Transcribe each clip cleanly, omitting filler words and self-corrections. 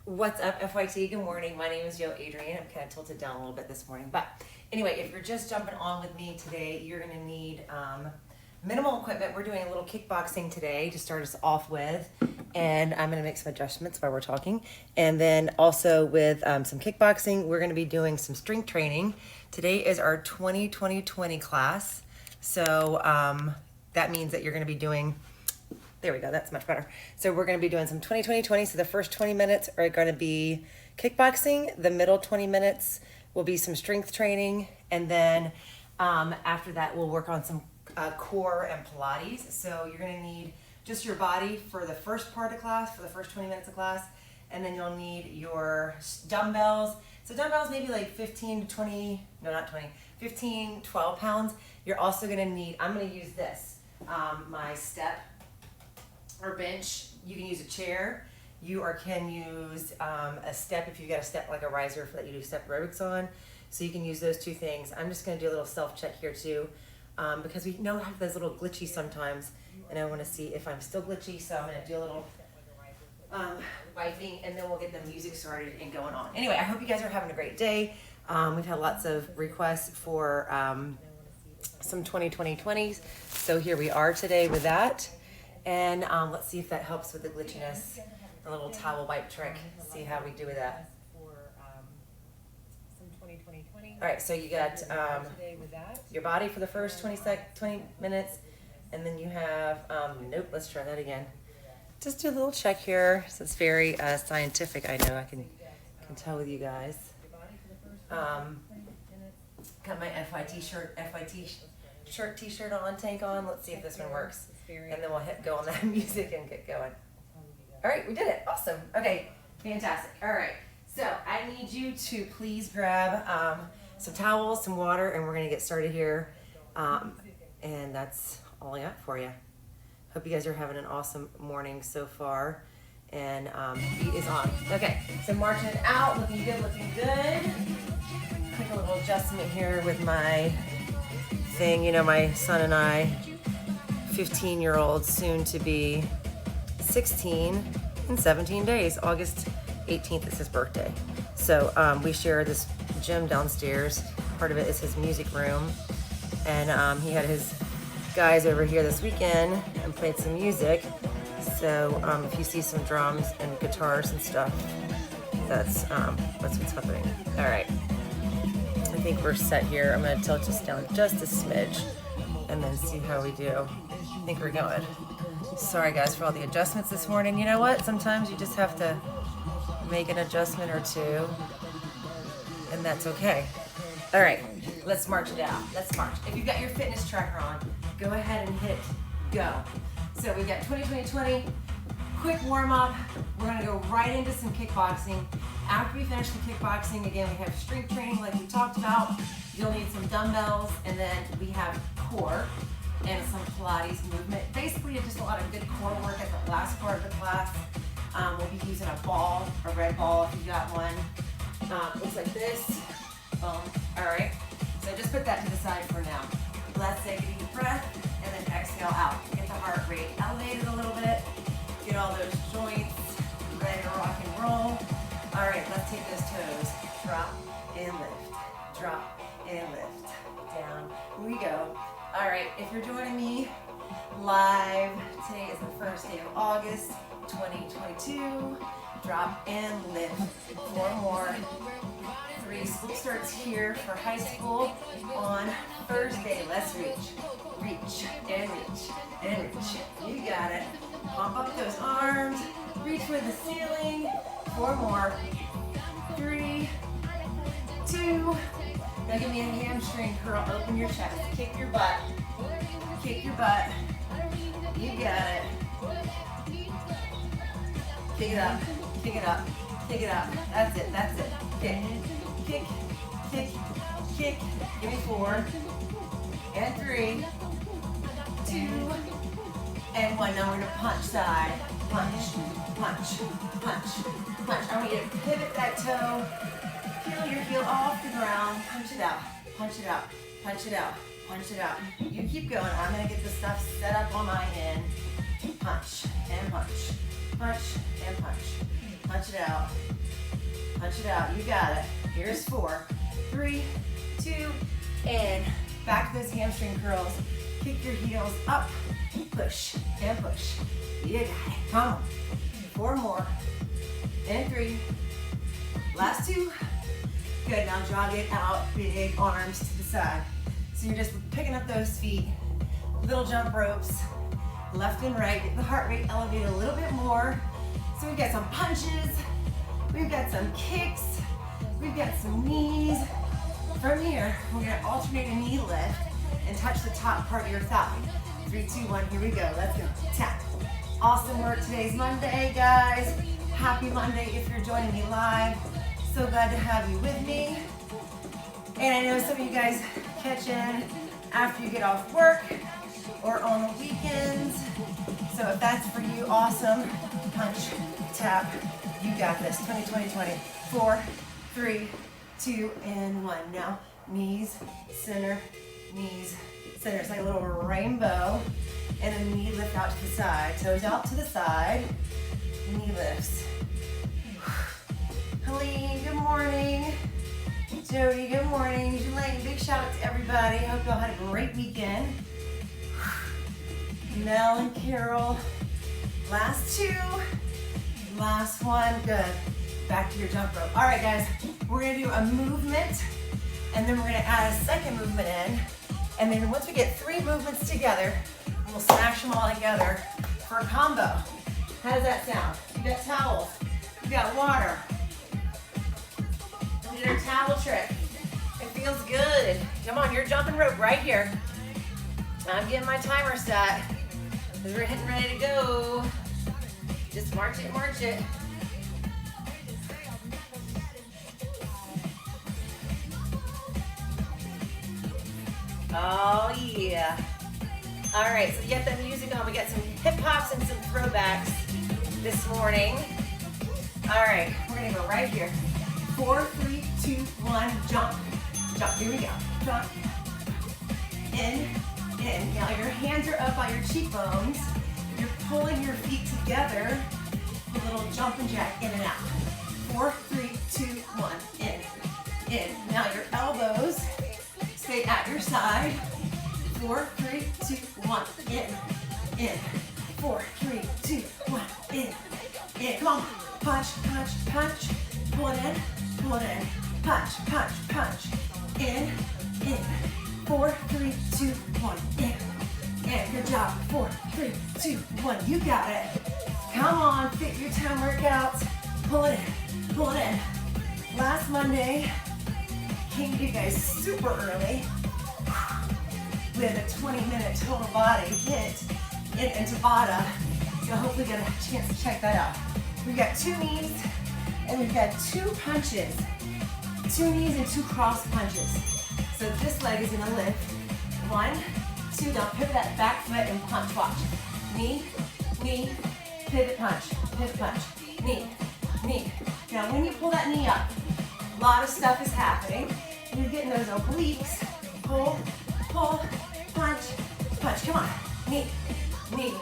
What's up, FYT? Good morning. My name is Adrienne. I'm kind of tilted down a little bit this morning. But anyway, if you're just jumping on with me today, you're going to need minimal equipment. We're doing a little kickboxing today to start us off with. And I'm going to make some adjustments while we're talking. And then also with some kickboxing, we're going to be doing some strength training. Today is our 20-20-20 class. So that means that you're going to be doing... There we go, that's much better. So we're gonna be doing some 20-20-20. So the first 20 minutes are gonna be kickboxing. The middle 20 minutes will be some strength training. And then after that, we'll work on some core and Pilates. So you're gonna need just your body for the first part of class, for the first 20 minutes of class. And then you'll need your dumbbells. So dumbbells maybe like 15 to 20, no, not 20, 15, 12 pounds. You're also gonna need, I'm gonna use this, my step or bench. You can use a chair. You can use a step if you've got a step like a riser that you do step aerobics on. So you can use those two things. I'm just gonna do a little self-check here too because we know I have those little glitchy sometimes and I wanna see if I'm still glitchy. So I'm gonna do a little wiping and then we'll get the music started and going on. Anyway, I hope you guys are having a great day. We've had lots of requests for some 20-20-20s. So here we are today with that. And let's see if that helps with the glitchiness. A little towel wipe trick. See how we do with that. All right, so you got your body for the first 20 minutes, and then you have, nope, let's try that again. Just do a little check here. So it's very scientific, I know, I can tell with you guys. Got my FYT t-shirt on, tank on. Let's see if this one works. And then we'll hit go on that music and get going. All right, we did it. Awesome. Okay, fantastic. All right, so I need you to please grab some towels, some water, and we're gonna get started here. And that's all I got for you. Hope you guys are having an awesome morning so far. And beat is on. Okay, so marching it out, looking good, looking good. Quick little adjustment here with my thing. You know, my son and I, 15-year-old, soon to be 16 in 17 days. August 18th is his birthday. So we share this gym downstairs. Part of it is his music room. And he had his guys over here this weekend and played some music. So if you see some drums and guitars and stuff, that's what's happening. All right. I think we're set here. I'm gonna tilt this down just a smidge and then see how we do. I think we're going. Sorry guys for all the adjustments this morning. You know what? Sometimes you just have to make an adjustment or two and that's okay. All right, let's march it out. Let's march. If you've got your fitness tracker on, go ahead and hit go. So we've got 20-20-20, quick warm up. We're gonna go right into some kickboxing. After we finish the kickboxing, again, we have strength training like we talked about. You'll need some dumbbells, and then we have core and some Pilates movement. Basically, just a lot of good core work at the last part of the class. We'll be using a ball, a red ball if you got one. Looks like this. Boom. All right. So just put that to the side for now. Let's take a deep breath and then exhale out. Get the heart rate elevated a little bit. Get all those joints ready to rock and roll. All right, let's take those toes. Drop and lift. Drop and lift. Down we go. All right, if you're joining me live, today is the first day of August 2022. Drop and lift. 4 more. 3. School starts here for high school on Thursday. Let's reach. Reach and reach and reach. You got it. Pump up those arms. Reach for the ceiling. 4 more. 3, 2. Now give me a hamstring curl. Open your chest. Kick your butt. Kick your butt. You got it. Kick it up. Kick it up. Kick it up. That's it. That's it. Kick. Kick. Kick. Kick. Give me 4. And 3. 2. And 1. Now we're gonna punch side. Punch. Punch. Punch. Punch. I want you to pivot that toe. Peel your heel off the ground. Punch it out. Punch it out. Punch it out. Punch it out. You keep going. I'm gonna get the stuff set up on my end. Punch and punch. Punch and punch. Punch it out. Punch it out. You got it. Here's 4, 3, 2, and back to those hamstring curls. Kick your heels up. Push and push. You got it. Come on. 4 more. And 3. Last 2. Good. Now jog it out. Big arms to the side. So you're just picking up those feet. Little jump ropes. Left and right. Get the heart rate elevated a little bit more. So we've got some punches. We've got some kicks. We've got some knees. From here, we're gonna alternate a knee lift and touch the top part of your thigh. 3, 2, 1, here we go. Let's go. Tap. Awesome work. Today's Monday, guys. Happy Monday if you're joining me live. So glad to have you with me. And I know some of you guys catch in after you get off work or on the weekends. So if that's for you, awesome. Punch, tap. You got this. 20, 20, 20. 4, 3, 2, and 1. Now, knees, center, knees, center. It's like a little rainbow. And a knee lift out to the side. Toes out to the side. Knee lifts. Helene, good morning. Jody, good morning. Jelaine, big shout out to everybody. Hope you all had a great weekend. Mel and Carol. Last 2. Last 1. Good. Back to your jump rope. All right, guys. We're going to do a movement, and then we're going to add a second movement in. And then once we get 3 movements together, we'll smash them all together for a combo. How does that sound? You got towels. You got water. We did our towel trick. It feels good. Come on, you're jumping rope right here. I'm getting my timer set because we're getting ready to go. Just march it, march it. Oh yeah. All right, so you got that music on. We got some hip hops and some throwbacks this morning. All right, we're gonna go right here. 4, 3, 2, 1, jump. Jump, here we go. Jump. In. Now your hands are up by your cheekbones. You're pulling your feet together. A little jump and jack in and out. 4, 3, 2, 1, in. Now your elbows stay at your side. 4, 3, 2, 1, in. 4, 3, 2, 1, in. Come on. Punch, punch, punch. Pull it in, pull it in. Punch, punch, punch. In. 4, 3, 2, 1, in. Good job. 4, 3, 2, 1. You got it. Come on, fit your time workouts. Pull it in, pull it in. Last Monday, came to you guys super early. We had a 20-minute total body hit in Tabata. So hopefully you get a chance to check that out. We've got 2 knees and we've got 2 punches. 2 knees and 2 cross punches. So this leg is gonna lift. 1, 2, now pivot that back foot and punch, watch. Knee, knee, pivot punch, knee, knee. Now when you pull that knee up, a lot of stuff is happening. You're getting those obliques. Pull, pull, punch, punch. Come on. Knee, knee.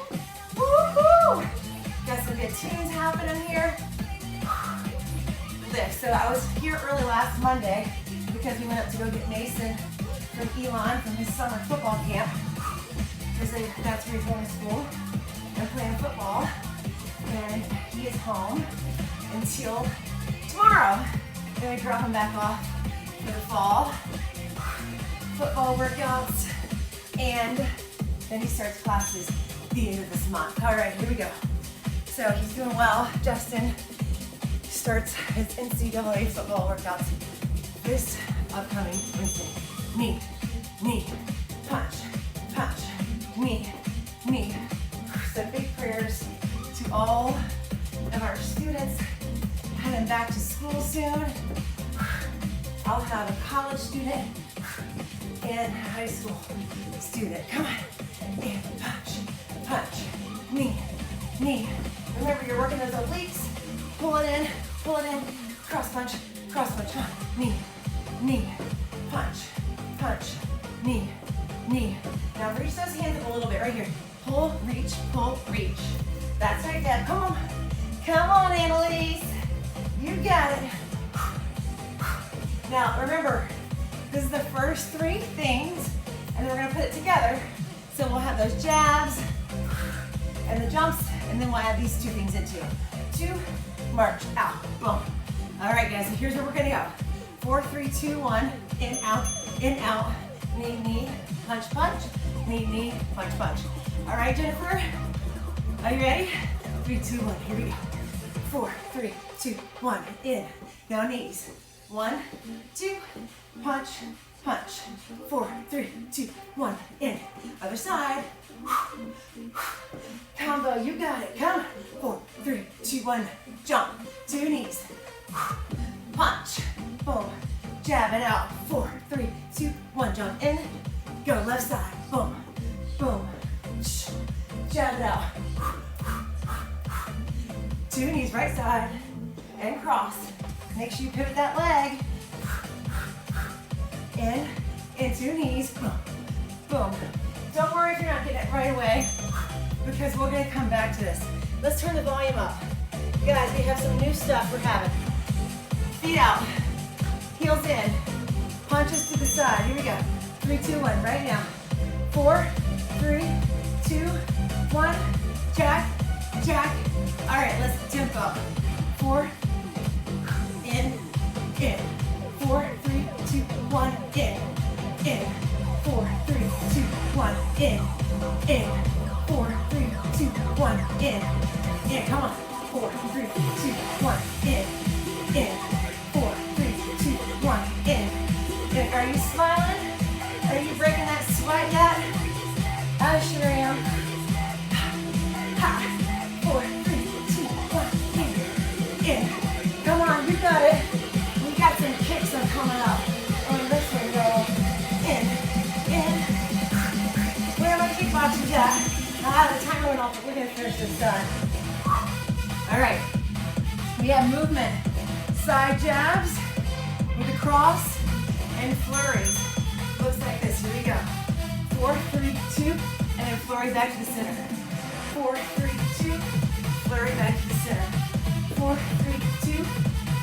Woo-hoo! Got some good tunes happening here. Lift. So I was here early last Monday because we went up to go get Mason from Elon from his summer football camp. Because that's where he's going to school and playing football. And he is home until tomorrow. Then we drop him back off for the fall football workouts, and then he starts classes the end of this month. All right, here we go. So he's doing well. Justin starts his NCAA football workouts this upcoming Wednesday. Knee, knee, punch, punch, knee, knee. So big prayers to all of our students heading back to school soon. I'll have a college student and high school student. Come on. And punch, punch, knee, knee. Remember, you're working those obliques. Pull it in, cross punch, come on. Knee, knee, punch, punch, knee, knee. Now reach those hands up a little bit right here. Pull, reach, pull, reach. That's right, Deb. Come on. Come on, Annalise. got it. Now remember, this is the first three things, and then we're gonna put it together. So we'll have those jabs and the jumps, and then we'll add these two things into it. 2, march, out, boom. All right, guys, so here's where we're gonna go. 4, 3, 2, 1, in, out, knee, knee, punch, punch, knee, knee, punch, punch. All right, Jennifer, are you ready? 3, 2, 1, here we go. 4, 3, 2, 1, in. Now knees. 1, 2, punch, punch. 4, 3, 2, 1, in. Other side. Combo, you got it. Come. 4, 3, 2, 1, jump. 2 knees. Punch. Boom. Jab it out. 4, 3, 2, 1, jump in. Go left side. Boom. Boom. Jab it out. 2 knees, right side. And cross. Make sure you pivot that leg. In 2 knees. Boom. Boom. Don't worry if you're not getting it right away, because we're gonna come back to this. Let's turn the volume up. Guys, we have some new stuff we're having. Feet out, heels in, punches to the side. Here we go. 3, 2, 1, right now. 4, 3, 2, 1, jack, jack. All right, let's tempo. 4, in, 4, 3, 2, 1, in. 4, 3, 2, 1, in. 4, 3, 2, 1, in. Come on. 4, 3, 2, 1, in. 4, 3, 2, 1, in. Are you smiling? Are you breaking that sweat yet? I sure am. 4, 3, 2, 1, in. Come on, you got it. We got some kicks that are coming up. On this one, girl. In. Where are my kickboxers at? The timer went off, but we're gonna finish this done. All right. We have movement. Side jabs with a cross and flurries. Looks like this. Here we go. 4, 3, 2, and then flurry back to the center. 4, 3, 2, flurry back to the center. 4, 3, 2,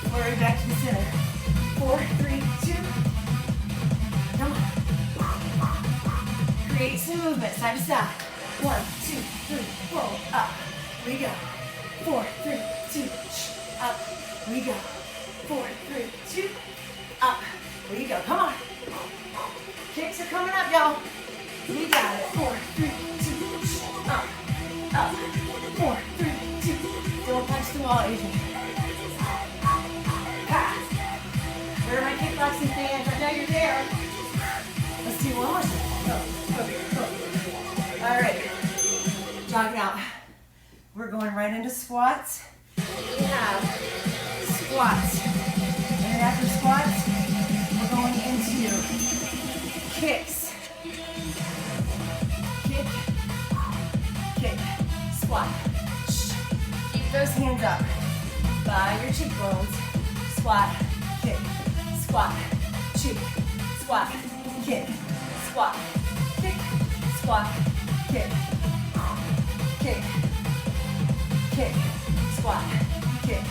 flurry back to the center. 4, 3, 2. Come on. Create some movement, side to side. 1, 2, 3, roll up. We go. 4, 3, 2, up. We go. 4, 3, 2, up. We go. Come on. Kicks are coming up, y'all. We got it. 4, 3, 2, up. Up. 4, 3, 2. Don't punch the wall, Adrian. Where are my kickboxing fans? I know you're there. Let's do one more. Go. All right. Jog it out. We're going right into squats. We have squats. And after squats, we're going into kicks. Kick, kick, squat. Keep those hands up by your cheekbones. Squat, kick, squat, cheek, squat, kick, squat, kick, squat, kick, kick, kick, squat, kick,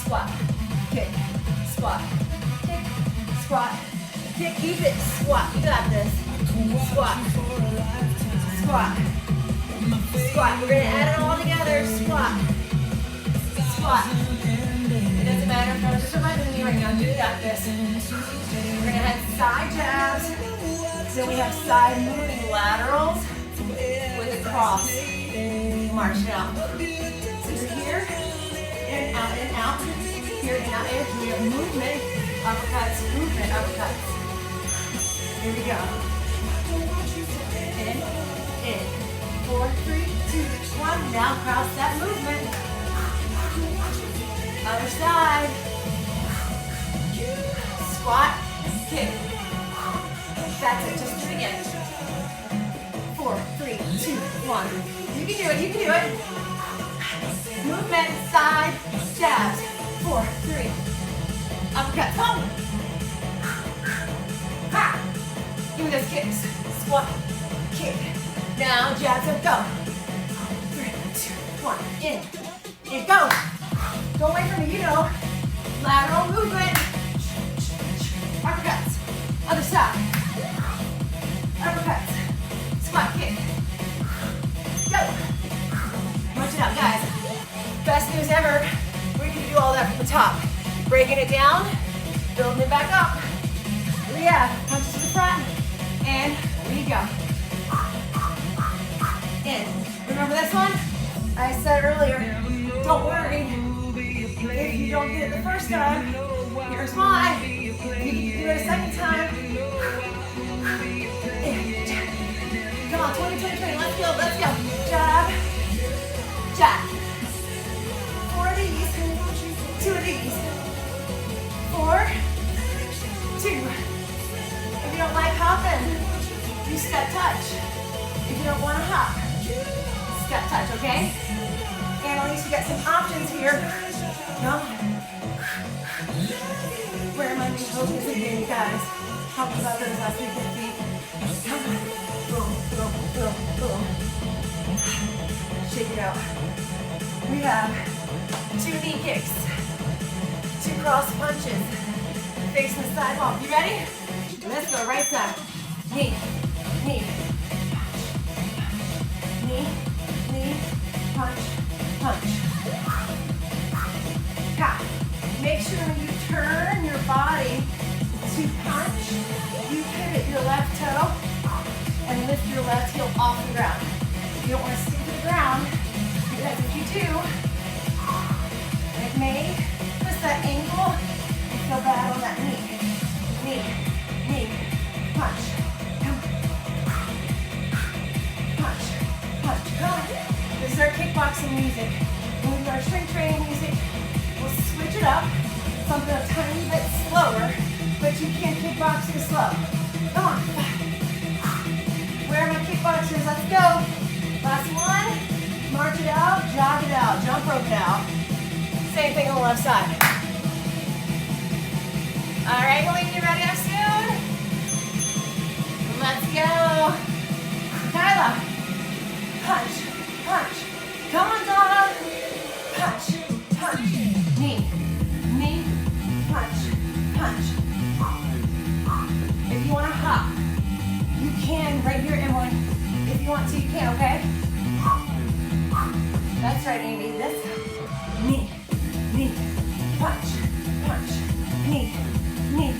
squat, kick, squat, kick, squat, kick. Keep it. Squat. You got this. Squat, squat, squat. We're gonna add it all together. Squat, squat. It doesn't matter if I'm just reminding you right now. You got this. We're gonna have side jabs. Then we have side moving laterals with a cross. March it out. So you're here, in, out, here, and out, in. We have movement, uppercuts, movement, uppercuts. Here we go. In. 4, 3, 2, 1. Now cross that movement. Other side. Squat, kick. That's it. Just do it again. 4, 3, 2, 1. You can do it. You can do it. Movement, side, jabs. 4, 3. Uppercut. Come. Ha. Give me those kicks. Squat, kick. Now jabs up. Go. 3, 2, 1. In. Go. Go away from me. You know. Lateral movement. Uppercuts. Other side. Uppercuts. Squat kick. Go. Punch it out, guys. Best news ever. We can do all that from the top. Breaking it down, building it back up. Here we have punches to the front, and we go. In. Remember this one? I said earlier, don't worry if you don't get it the first time. Here's why. You can do it a second time. Come on, 20, 20, 20. Let's go, let's go. Jab, jab. 4 of these, 2 of these. 4, 2. If you don't like hopping, you step touch. If you don't want to hop, step touch, okay? And at least you got some options here. No. Where am I being focused again, guys? Talked about those last week with feet. Come on. Boom, boom, boom, boom. Shake it out. We have 2 knee kicks. 2 cross punches. Facing the sidewalk. You ready? Let's go. Right side. Knee, knee. Knee, knee, punch, punch. Ha. Make sure when you turn your body to punch, you pivot your left toe and lift your left heel off the ground. You don't want to stick to the ground because if you do, it may twist that ankle and feel bad on that knee. Knee, knee, punch. Punch, punch. Come on. This is our kickboxing music. When we do our strength training music, we'll switch it up, something a tiny bit slower, but you can't kickbox too slow. Come on. Where are my kickboxers? Let's go. Last one. March it out, jog it out, jump rope it out. Same thing on the left side. All right, Helene, you ready up soon? Let's go. Kyla. Punch, punch. Come on, Donna. Punch, punch. Knee, knee, punch, punch. If you want to hop, you can right here, Emily. If you want to, you can, okay? That's right, Amy. This knee, knee, punch, punch, knee, knee,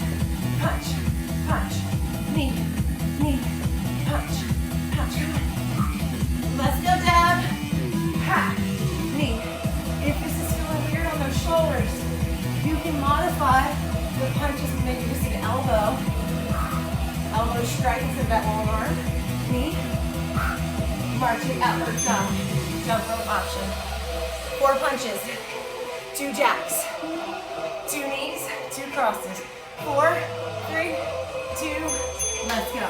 punch, punch, knee, knee, punch, punch. Let's go, Deb. Ha, knee. If this is feeling weird on those shoulders, you can modify the punches and maybe just an elbow. Elbow strike instead of that long arm. Knee. Marching outward jump. Jump rope option. 4 punches. 2 jacks. 2 knees. 2 crosses. 4, 3, 2. Let's go.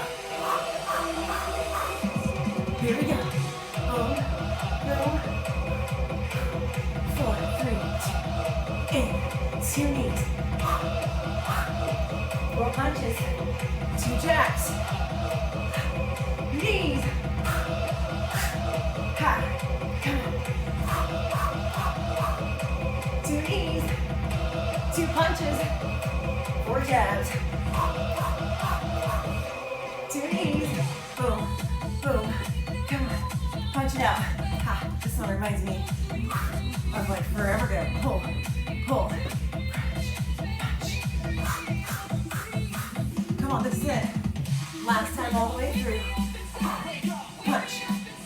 Here we go. Boom. Boom. 4, 3, 2. In. 2 knees. 4 punches. 2 jacks. Knees. Ha. Come on. 2 knees. 2 punches. 4 jabs. 2 knees. Boom. Boom. Come on. Punch it out. Ha. This one reminds me of like forever ago. Pull. Pull. Punch. Come on, this is it. Last time all the way through. Punch.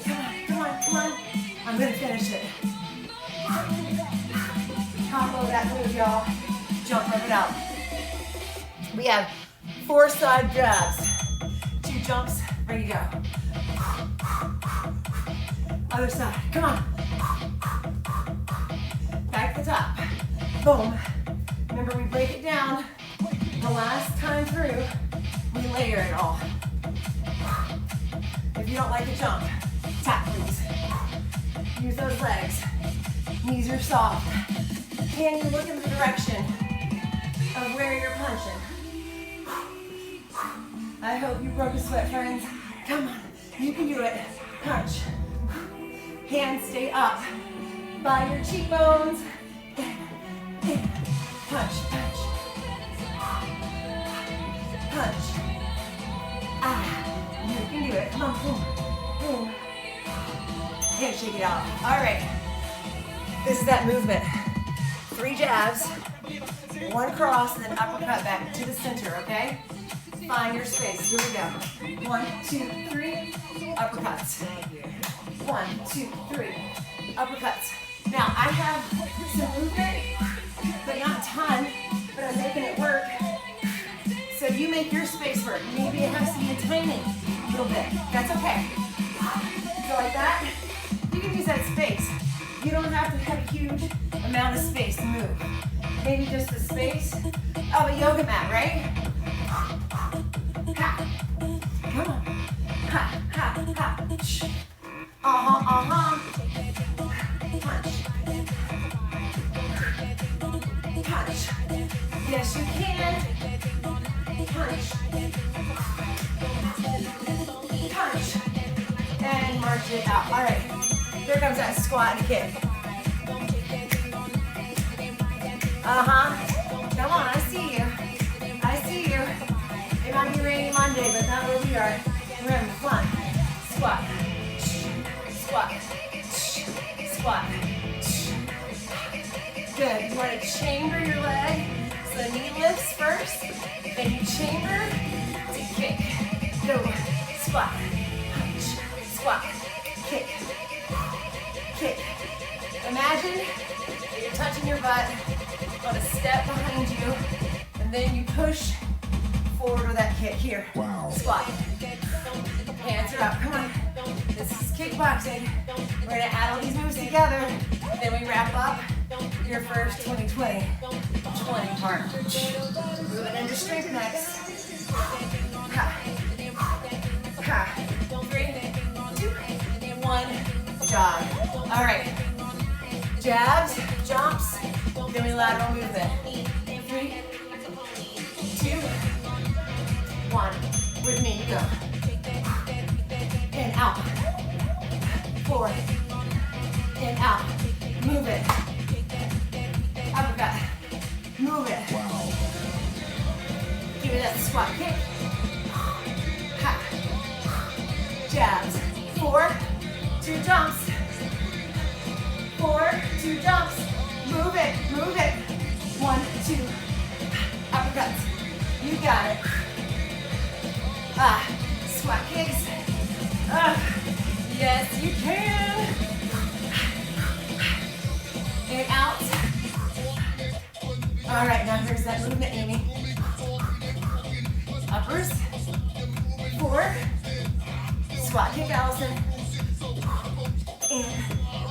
Come on, come on, come on. I'm gonna finish it. Combo that move, y'all. Jump rope it out. We have 4 side grabs. 2 jumps, ready to go. Other side, come on. Back to the top. Boom. Remember, we break it down. The last time through, we layer it all. If you don't like the jump, tap please. Use those legs. Knees are soft. Can you look in the direction of where you're punching? I hope you broke a sweat, friends. Come on, you can do it. Punch. Hands stay up by your cheekbones. Punch. y'all. All right. This is that movement. 3 jabs, 1 cross, and then uppercut back to the center, okay? Find your space. Here we go. 1, 2, 3. Uppercuts. 1, 2, 3. Uppercuts. Now, I have some movement, but not a ton, but I'm making it work. So you make your space work. Maybe it has to be a tiny little bit. That's okay. So like that, you can use that space. You don't have to have a huge amount of space to move. Maybe just the space of a yoga mat, right? Ha. Come on. Ha, ha, ha. Punch. Punch. Yes, you can. Punch. Punch. And march it out. All right. Here comes that squat and kick. Come on, I see you. I see you. It might be rainy Monday, but not where we are. Remember, come on. Squat. Squat. Squat. Good. You want to chamber your leg. So the knee lifts first. Then you chamber to kick. Go. Squat. Punch. Squat. Kick. Kick. Imagine you're touching your butt. Want to step behind you, and then you push forward with that kick. Here. Wow. Squat. Hands are up. Come on. This is kickboxing. We're going to add all these moves together. Then we wrap up your first 20-20 part. Moving into strength next. Ha. Ha. 3, 2, 1. Jog. All right. Jabs, jumps, then we lateral movement. 3, 2, 1. With me, you go. In, out. 4. In, out. Move it. Uppercut. Move it. Wow. Give it that squat kick. Ha. Jabs. 4, 2 jumps. 4, 2 jumps. Move it, move it. 1, 2. Uppercuts. You got it. Squat kicks. Yes, you can. And out. All right, now here's that movement, Amy. Uppers. 4. Squat kick, Allison. And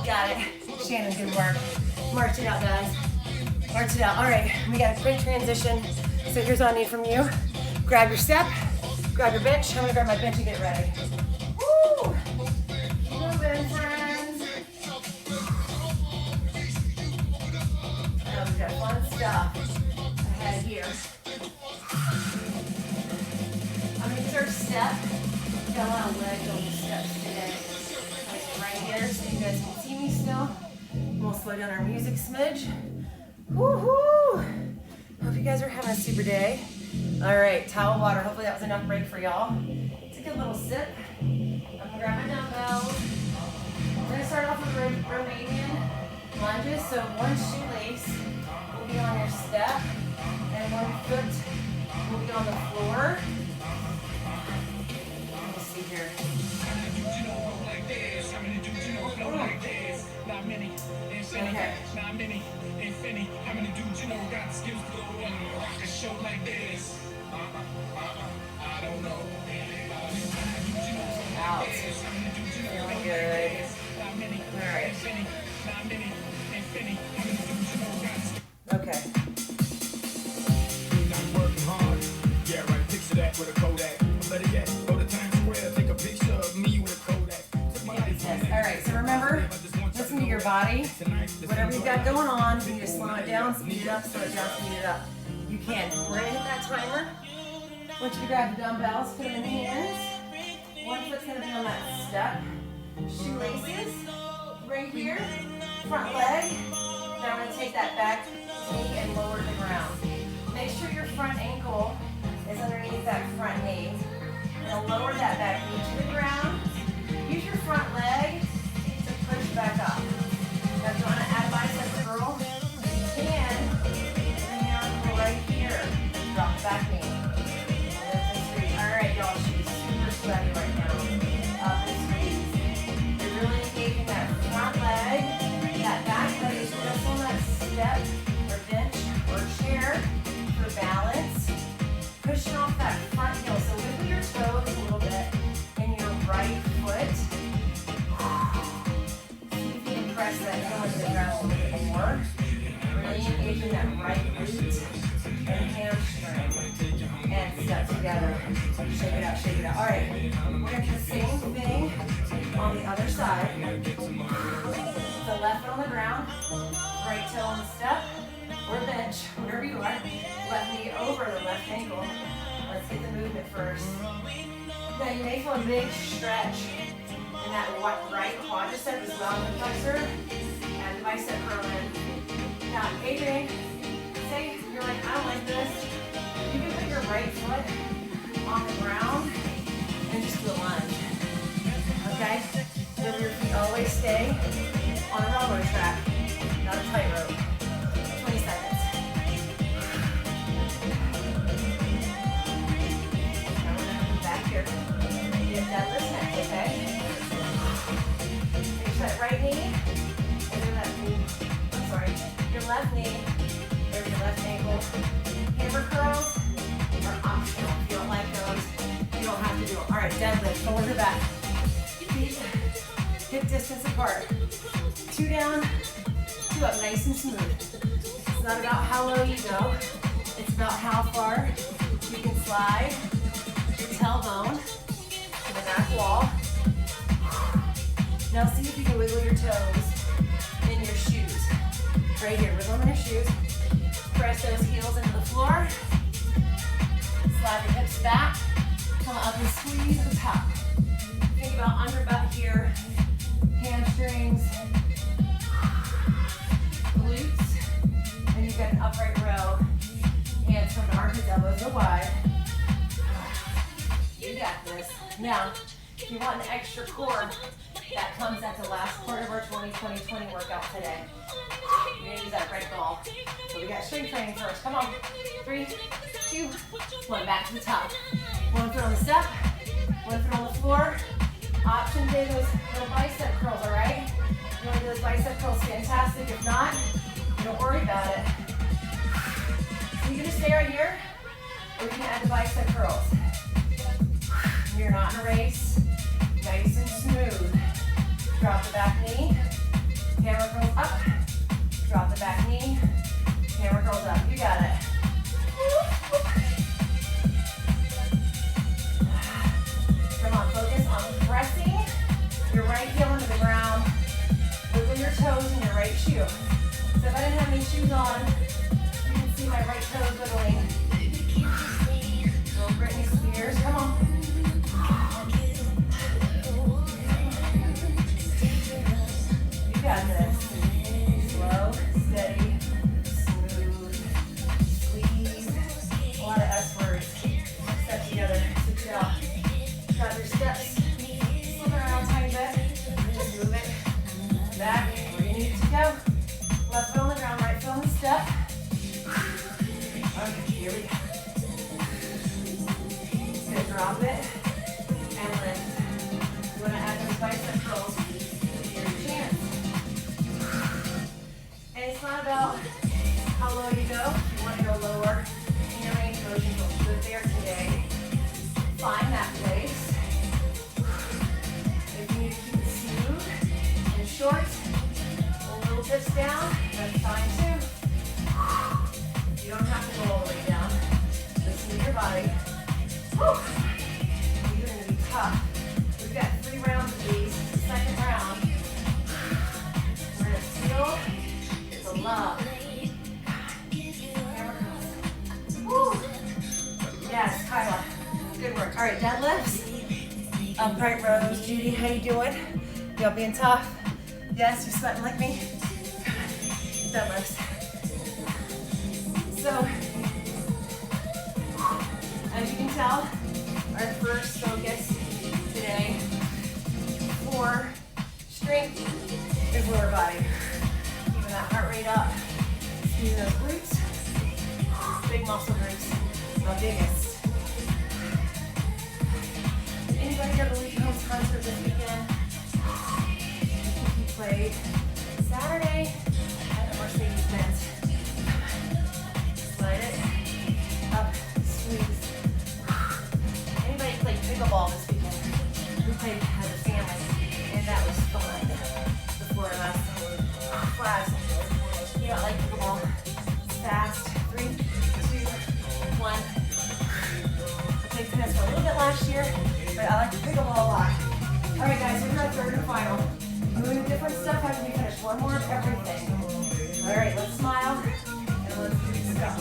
got it. Shannon, good work. March it out, guys. March it out. All right, we got a quick transition. So here's what I need from you. Grab your step, grab your bench. I'm gonna grab my bench and get ready. Woo! Moving, friends. We've got fun stuff ahead here. I'm gonna use our step. Got a lot of leg going steps today. Right here, so you guys can see me still. We'll slow down our music smidge. Woohoo! Hope you guys are having a super day. All right, towel water. Hopefully that was enough break for y'all. Take a little sip. I'm gonna grab my dumbbells. We're gonna start off with Romanian lunges. So one shoelace will be on your step, and one foot will be on the floor. Let me see here. Okay. Out. Feeling good. All right. Okay. Working hard. Yeah, right. Picture that with a Kodak. Better yet, go to Times Square, take a picture of me with a Kodak. Yes. All right. So remember, listen to your body. Whatever you've got going on, you need to slow it down, speed it up, slow it down, speed it up. You can. We're gonna hit that timer. I want you to grab the dumbbells, put them in hands. One foot's gonna be on that step. Shoelaces, right here. Front leg. Now we're gonna take that back knee and lower the ground. Make sure your front ankle is underneath that front knee. Now lower that back knee to the ground. Use your front leg to push back bicep curl. You can put the hammer curl right here. Drop the back knee. Lift and squeeze. All right, y'all. She's super sweaty right now. Up and squeeze. You're really engaging that front leg. That back leg is just on that step or bench or chair for balance. Pushing off that front heel. So wiggle your toes a little bit in your right foot. See if you can press that heel into the ground a little bit more. Really engaging that right glute and hamstring. And step together. Shake it out, shake it out. All right, we're going to do the same thing on the other side. The left foot on the ground, right toe on the step, or bench, wherever you are. Left knee over the left ankle. Let's get the movement first. Now you may feel a big stretch in that right quadricep as well, the flexor, and the bicep curl in. Now, Adrian, say you're like, I don't like this. You can put your right foot on the ground and just do a lunge. Okay? Then your feet always stay on a railroad track, not a tightrope. 20 seconds. Now we're gonna come back here. Get that lift next, okay? Reach that right knee, and then that knee. I'm sorry, your left knee, there's your left ankle. Hammer curls are optional. If you don't like those, you don't have to do them. All right, deadlift, forward to back. Feet hip distance apart. 2 down, 2 up, nice and smooth. It's not about how low you go. It's about how far you can slide your tailbone to the back wall. Now see if you can wiggle your toes in your shoes. Right here, wiggle them in your shoes. Press those heels into the floor. Slide your hips back. Come up and squeeze at the top. Think about underbutt here. Hamstrings. Glutes. And you've got an upright row. Hands from the armpits, elbows are wide. You got this. Now, if you want an extra core, that comes at the last part of our 20-20-20 workout today. We're gonna use that red ball. So we got strength training first. Come on. 3, 2, 1. Back to the top. 1 foot on the step. 1 foot on the floor. Option day those little bicep curls, all right? If you want to do those bicep curls, fantastic. If not, don't worry about it. So you're gonna stay right here, or you can add the bicep curls. You're not in a race. Nice and smooth. Drop the back knee. Hammer curls up. Drop the back knee. Hammer curls up. You got it. Come on, focus on pressing your right heel into the ground. Wiggle your toes in your right shoe. So if I didn't have any shoes on, you can see my right toes wiggling. Little Britney Spears, come on. You got this. Slow, steady, smooth, squeeze. A lot of S words. Step together, switch it out. Grab your steps. Slip around a tiny bit. Just move it back where you need it to go. Left foot on the ground, right foot on the step. Okay, here we go. Just gonna drop it and lift. You wanna add those bicep curls. Here's your chance. And it's not about how low you go. If you wanna go lower in your range of motion, you'll good there today. Find that place. If you need to keep it smooth and short, little dips down, that's fine too. You don't have to go all the way down. Listen to your body. Whew. These are going to be tough. We've got 3 rounds of these. The second round, we're going to feel the love. Hammer curls. Woo. Yes, Kyla. Good work. All right, deadlifts. Upright rows. Judy, how you doing? Y'all being tough? Yes, you're sweating like me? Deadlifts. So, as you can tell, our first focus today for strength is lower body. Keeping that heart Squeeze those glutes. Big muscle groups. My biggest. Did anybody go to Lee Combs concert this weekend? He played Saturday at the Mercedes-Benz. Slide it up, squeeze. Anybody played pickleball this weekend? We played as a family, and that was fun. The four of us. Flags. You don't like pickleball? It's fast. 3, 2, 1. I played tennis for a little bit last year, but I like pickleball a lot. All right, guys, here's our third and final. Doing different stuff after we finish. One more of everything. All right, let's smile and let's do stuff.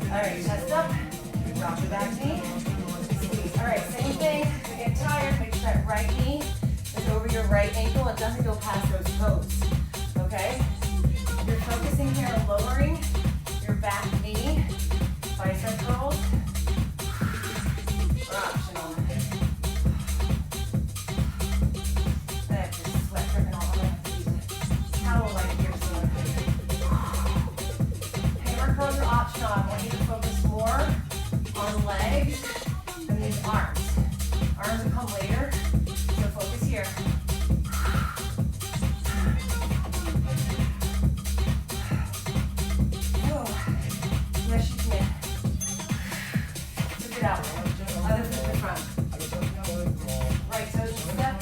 All right, chest up. Drop the back knee. Squeeze. All right, same thing. If you get tired, make sure that right knee is over your right ankle. It doesn't go past those toes. Okay? You're focusing here on lowering your back knee. Bicep curls are optional. That's just sweat dripping all over the towel right here. Hammer curls are optional. I want you to focus more on legs than these arms. Arms will come later, so focus here. Yes, you can. Took it out. Other foot in the front. Right toes to step.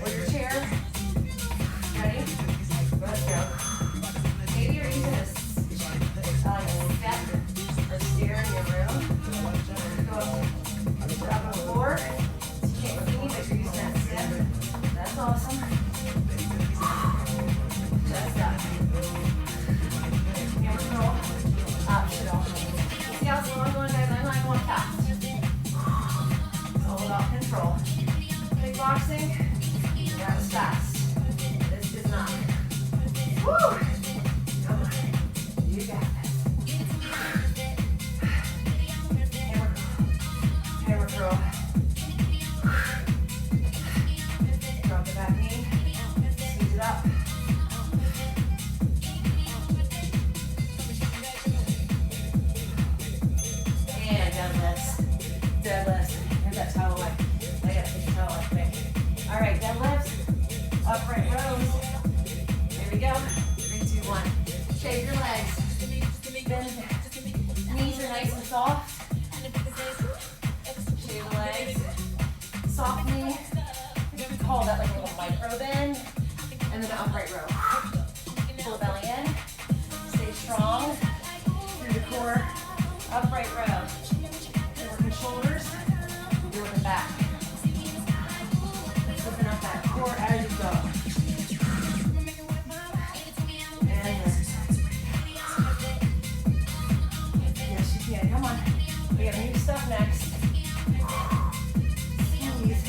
Or your chair. Ready? Let's go. Maybe you're using a step or stair in your room. Go up on the floor. You can't see me, but you're using that step. That's awesome. Chest up. Hammer curl. Optional. See how slow I'm going, guys? I'm not going fast. It's all about control. Kickboxing, that was fast. This is not. Woo! Come on. You got this. Hammer curl. Drop the back knee. Squeeze it up. And deadlifts. Deadlifts. Here's that towel wipe. I gotta take the towel wipe quick. All right, deadlifts. Upright rows. Here we go. 3, 2, 1. Shave your legs. Bend. Knees are nice and soft. Shave the legs. Soft knee. You could call that like a little micro bend. And then an upright row. Pull the belly in. Stay strong. Through the core. Upright row. You're working shoulders. You're working back. Open up that core as you go. And yes, you can. Come on. We got new stuff next. Squeeze.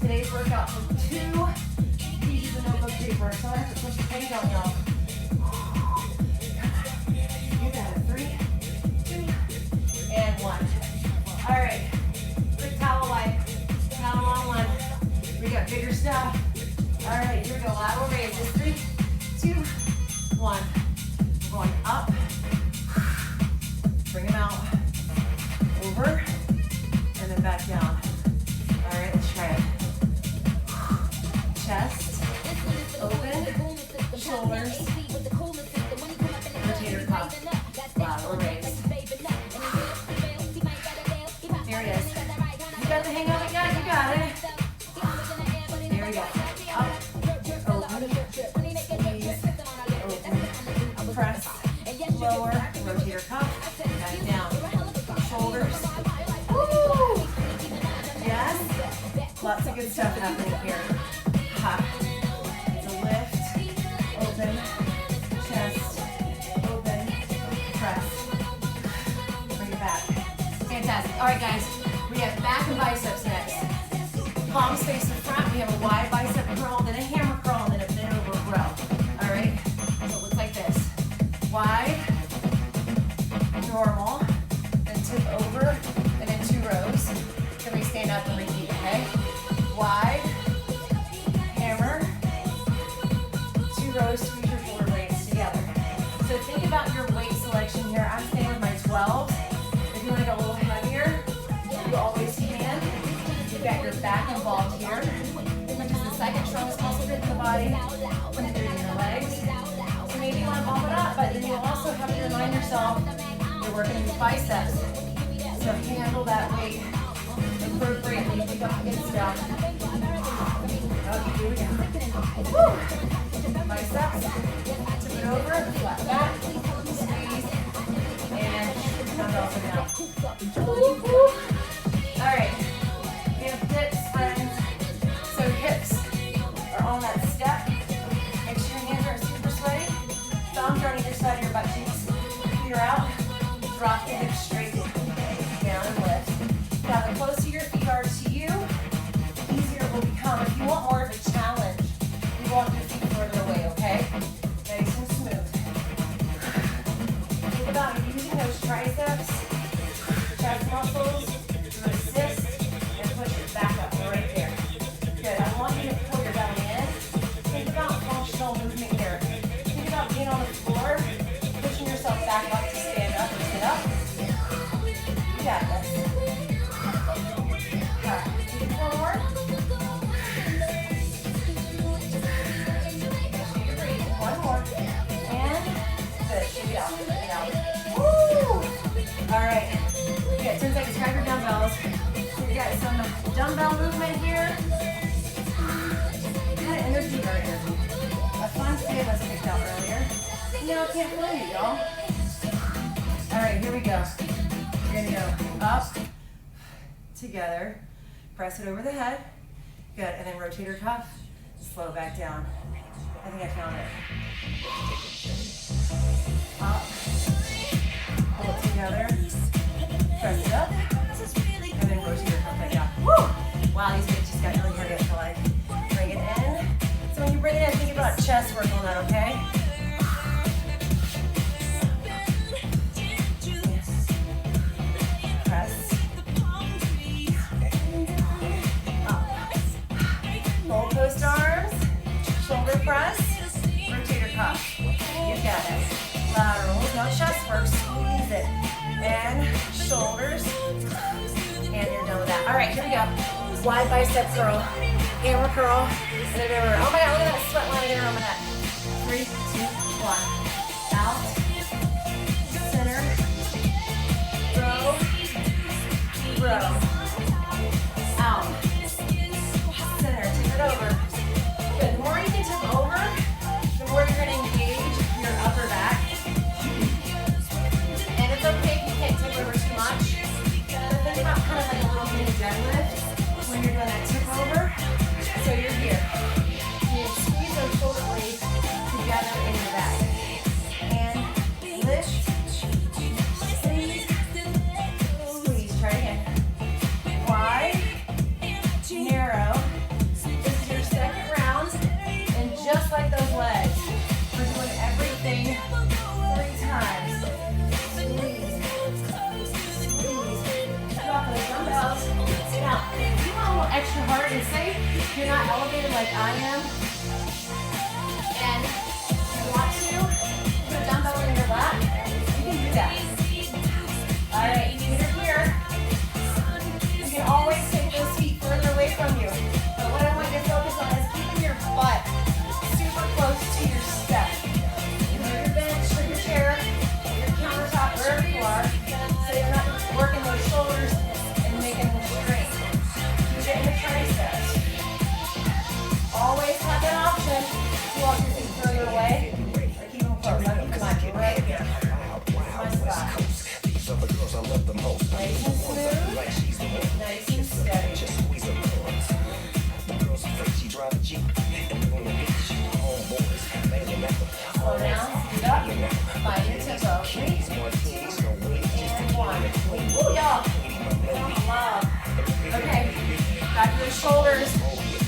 Today's workout for 2 pieces of notebook paper. So I have to push the page on y'all. You got it. 3, 2, and 1. All right. Quick towel wipe. Towel on 1. We got bigger stuff. All right, here we go. Lateral raises. 3, 2, 1. We're going up. Bring them out. Over. And then back down. All right, let's try it. Chest. Open. Shoulders. Rotator cuff. Lateral raise. There it is. You got the hang of it, guys? You got it. There we go. Up. Open. Squeeze. Open. Press. Lower. Rotator cuff. Back down. Shoulders. Woo! Yes. Lots of good stuff happening here. Ha. It's a lift. Open. Chest. Open. Press. Bring it back. Fantastic. All right, guys. We have back and biceps next. Palms face in front. We have a wide bicep curl, then a hammer curl, and then a bend over row. All right? So it looks like this. Wide, normal, then tip over, and then 2 rows. Then we stand up and repeat, okay? Wide, hammer, 2 rows, squeeze your shoulder blades together. think about your weight selection here. I'm staying with my 12. If you want to go a little heavier, you always can. You've got your back involved here, which is the second strongest muscle group in the body, when you're doing your legs. So maybe you want to bump it up, but then you also have to remind yourself you're working in your biceps. So handle that weight appropriately. Pick up good stuff. Okay, here we go. Woo! Biceps. Tip it over, flat back, squeeze, and dumbbells it down. Woo, woo. All right. We have dips, friends. So hips are on that step. Make sure your hands aren't super sweaty. Thumbs are on either side of your butt cheeks. Feet are out. Drop the hips straight down and lift. Now, the closer your feet are to you, the easier it will become. If you want more of a challenge, you want your feet further away, okay? Nice and smooth. Think about using those triceps, chest muscles to assist and push it back up right there. Good. I want you to pull your belly in. Think about functional movement here. Think about being on the floor, pushing yourself back up to stand up and sit up. You got this. One more. One more. And good. Shake it out. Shake it out. Woo! All right. You got 10 seconds. Grab your dumbbells. So we got some dumbbell movement here. Kind of energy or energy. A fun stand was picked out earlier. No, I can't blame you, y'all. All right, here we go. We're gonna go up, together, press it over the head. Good, and then rotator cuff, slow back down. I think I found it. Up, pull it together, press it up, and then rotator cuff back down. Woo! Wow, these weights just got really heavy, I feel like. Bring it in. So when you bring it in, think about chest work on that, okay? Press. Up. Full post arms. Shoulder press. Rotator cuff. You got it. Laterals, no chest work. Squeeze it. And shoulders. And you're done with that. All right, here we go. Wide bicep curl. Hammer curl. And then remember, oh my God, look at that sweat line there on my neck. 3, 2, 1. Out. Center. Row. Row. Out. Center. Tip it over. Good. The more you can tip over, the more you're going to engage your upper back. And it's okay if you can't tip over too much. But think about kind of like a little mini deadlift when you're doing that tip over. So you're here. You squeeze those shoulder blades together in your back. And lift. Squeeze. Squeeze. Try again. Wide. Narrow. This is your second round. And just like those legs, we're doing everything 3 times. Squeeze. Squeeze. Drop those dumbbells. Now, if you want a little extra hard and safe, you're not elevated like I am, and you want to put a dumbbell in your lap, you can do that. All right, feet are here. You can always take those feet further away from you, but what I want you to focus on is keeping your butt super close to your step. Move your bench or your chair, your countertop, wherever you are, so you're not working those shoulders and making them straight. Keep it in the triceps. Always have that option to walk your feet further away or keep them close. Come on, right here. My spot. Nice and smooth. Nice and steady. Slow down, speed up, find your tempo. 3, 2, and 1. Ooh, y'all. Love. Okay, back to the shoulders.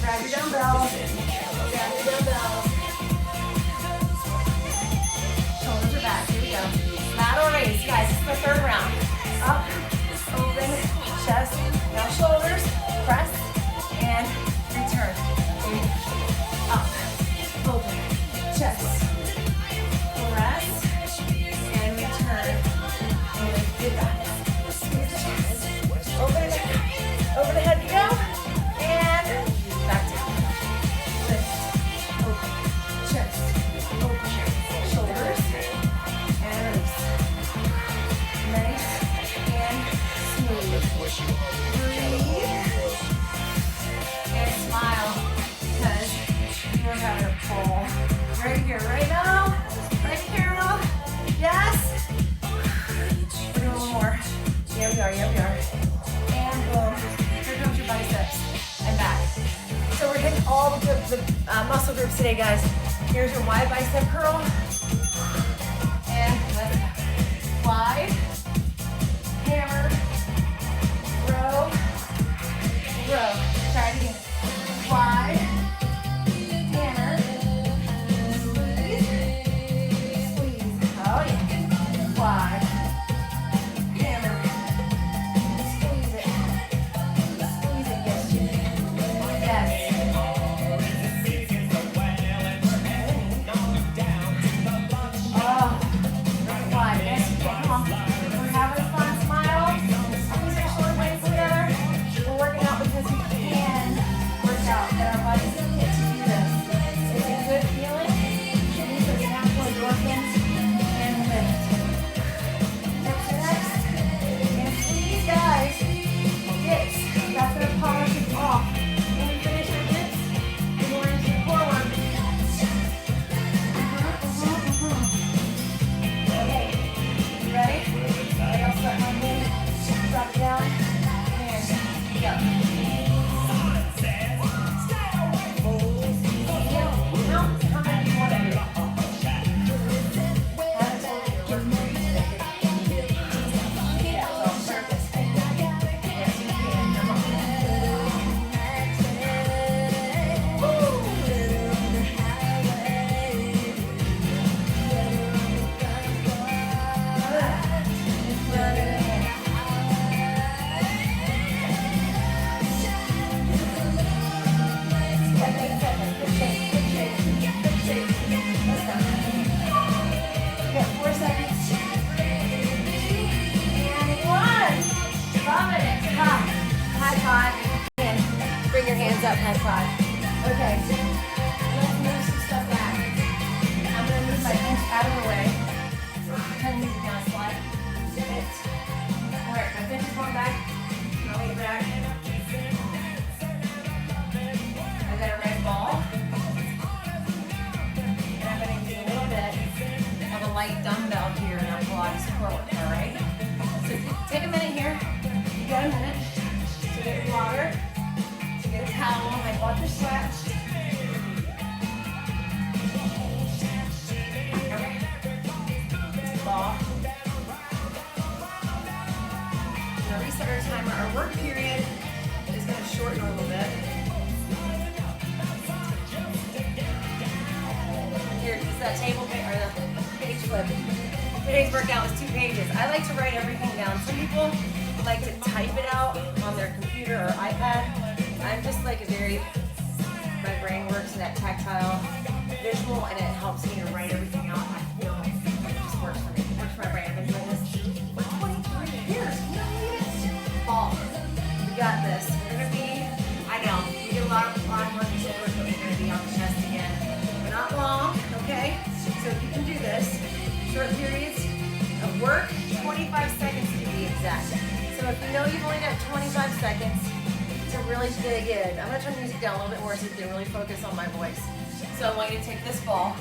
Grab your dumbbells. Grab your dumbbells. Shoulders are back. Here we go. Lateral raise, guys. This is the third round. Up, open, chest. Now shoulders. Press and return. Up, open, chest. Press are, here we are. And boom, here comes your biceps and back. So we're hitting all the muscle groups today, guys. Here's your wide bicep curl. And let's go. Wide, hammer, row, row. Try it again. Wide, hammer, squeeze, squeeze. Oh yeah. Wide, hammer, squeeze it. Squeeze it, yes. Yes. Up, high five. Okay, let's move some stuff back. I'm going to move my bench out of the way. Turn the music down, slide. Sit. Alright, my bench is going back. My weight back. I got a red ball. And I'm going to do a little bit of a light dumbbell here in our Pilates core work, alright? So take a minute here. You got a minute to get your water. Get a towel, like watch your sweat. Okay. Ball. Now reset our timer. Our work period is going to shorten a little bit. Here, is that table page or the page flip? Today's workout was 2 pages. I like to write everything down. Some people like to type it out on their computer or iPad. I'm just like my brain works in that tactile visual and it helps me to write everything out. I feel it just works for me. It works for my brain. I've been doing this for 23 years. Can you believe it? Ball. We got this. We're going to be, I know, we get a lot of work and shoulders, but we're going to be on the chest again. But not long, okay? So if you can do this, short periods of work, 25 seconds to be exact. So if you know you've only got 25 seconds, to really dig in. I'm going to turn the music down a little bit more so you can really focus on my voice. So I want you to take this ball.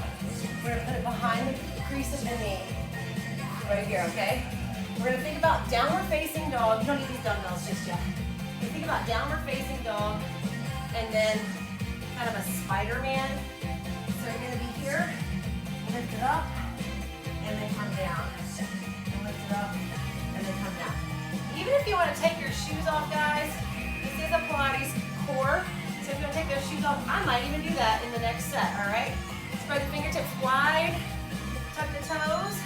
We're going to put it behind the crease of the knee. Right here, okay? We're going to think about downward facing dog. You don't need these dumbbells just yet. You think about downward facing dog and then kind of a Spider-Man. So you're going to be here, lift it up, and then come down. And lift it up, and then come down. Even if you want to take your shoes off, guys, this is a Pilates core, so if you want to take those shoes off, I might even do that in the next set, all right? Spread the fingertips wide, tuck the toes.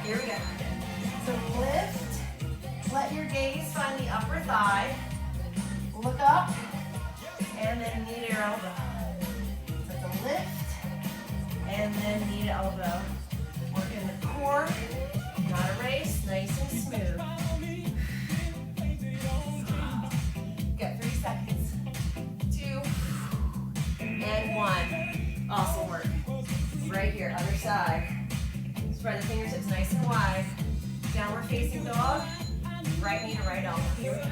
Here we go. So lift, let your gaze find the upper thigh, look up, and then knee to your elbow. So it's a lift, and then knee to elbow. Work in the core, not a race, nice and smooth. Got 3 seconds. 2 and 1. Awesome work. Right here, other side. Spread the fingertips nice and wide. Downward facing dog. Right knee to right elbow. Here we go.